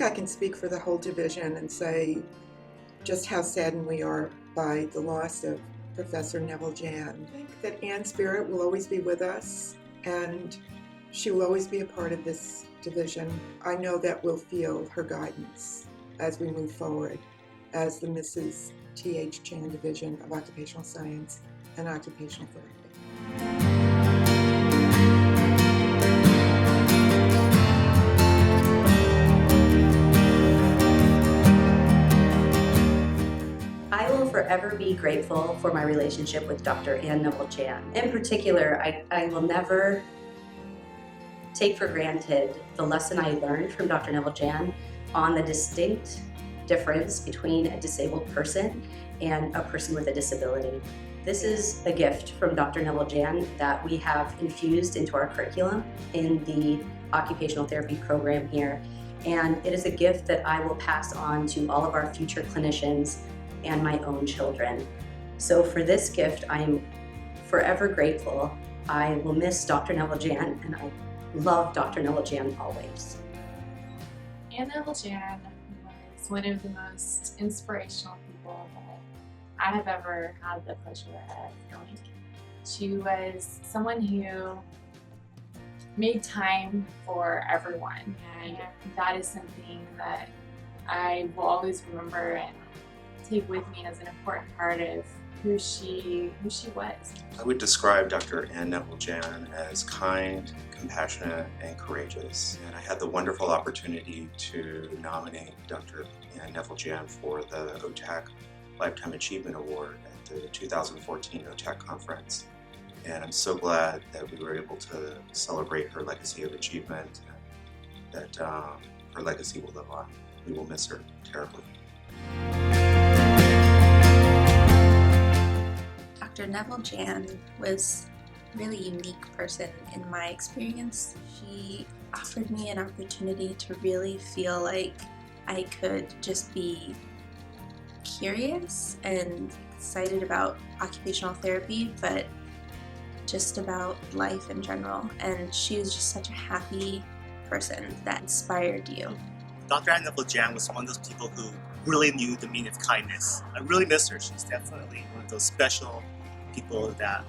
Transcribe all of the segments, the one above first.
think I can speak for the whole division and say just how saddened we are by the loss of Professor Neville-Jan. I think that Ann's spirit will always be with us, and she will always be a part of this division. I know that we'll feel her guidance as we move forward as the Mrs. T.H. Chan Division of Occupational Science and Occupational Therapy. I will forever be grateful for my relationship with Dr. Ann Neville-Jan. In particular, I will never take for granted the lesson I learned from Dr. Neville-Jan on the distinct difference between a disabled person and a person with a disability. This is a gift from Dr. Neville-Jan that we have infused into our curriculum in the occupational therapy program here. And it is a gift that I will pass on to all of our future clinicians and my own children. So for this gift, I am forever grateful. I will miss Dr. Neville-Jan, and I love Dr. Neville-Jan always. Ann Neville-Jan was one of the most inspirational people that I have ever had the pleasure of knowing. She was someone who made time for everyone, and that is something that I will always remember and take with me as an important part of who she was. I would describe Dr. Ann Neville-Jan as kind, compassionate, and courageous. And I had the wonderful opportunity to nominate Dr. Ann Neville-Jan for the OTAC Lifetime Achievement Award at the 2014 OTAC conference. And I'm so glad that we were able to celebrate her legacy of achievement, and that her legacy will live on. We will miss her terribly. Dr. Neville-Jan was a really unique person in my experience. She offered me an opportunity to really feel like I could just be curious and excited about occupational therapy, but just about life in general. And she was just such a happy person that inspired you. Dr. Ann Neville-Jan was one of those people who really knew the meaning of kindness. I really miss her. She's definitely one of those special people that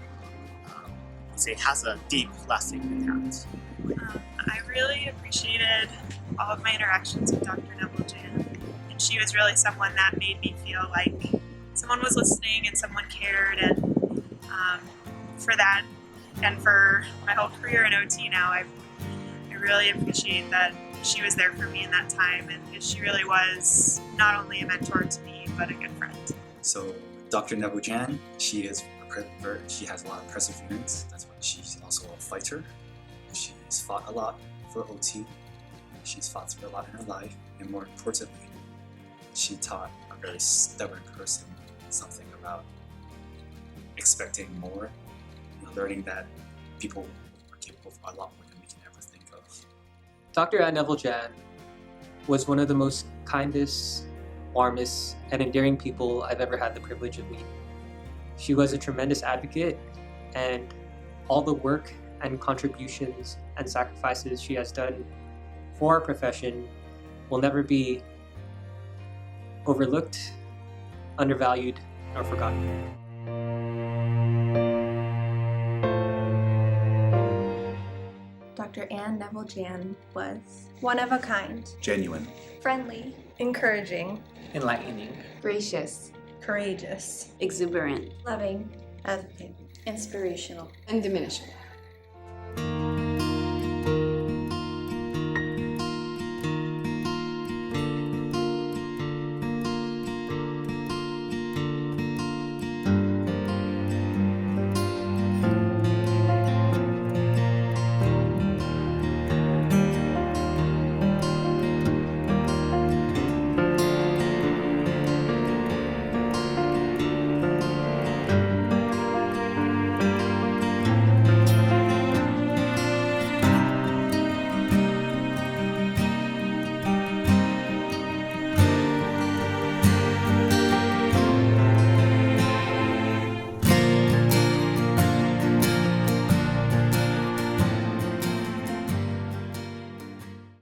say has a deep, lasting impact. I really appreciated all of my interactions with Dr. Neville-Jan, and she was really someone that made me feel like someone was listening and someone cared, and for that and for my whole career in OT now, I really appreciate that she was there for me in that time, and she really was not only a mentor to me, but a good friend. So Dr. Neville-Jan, she has a lot of perseverance. That's why she's also a fighter. She's fought a lot for OT. She's fought for a lot in her life, and more importantly, she taught a very stubborn person something about expecting more, learning that people are capable of a lot more than we can ever think of. Dr. Ann Neville-Jan was one of the most kindest, warmest, and endearing people I've ever had the privilege of meeting. She was a tremendous advocate, and all the work and contributions and sacrifices she has done for our profession will never be overlooked, undervalued, or forgotten. Dr. Ann Neville-Jan was one of a kind, Genuine, friendly, encouraging, Enlightening, gracious, courageous, exuberant, loving, advocate, inspirational, undiminishable.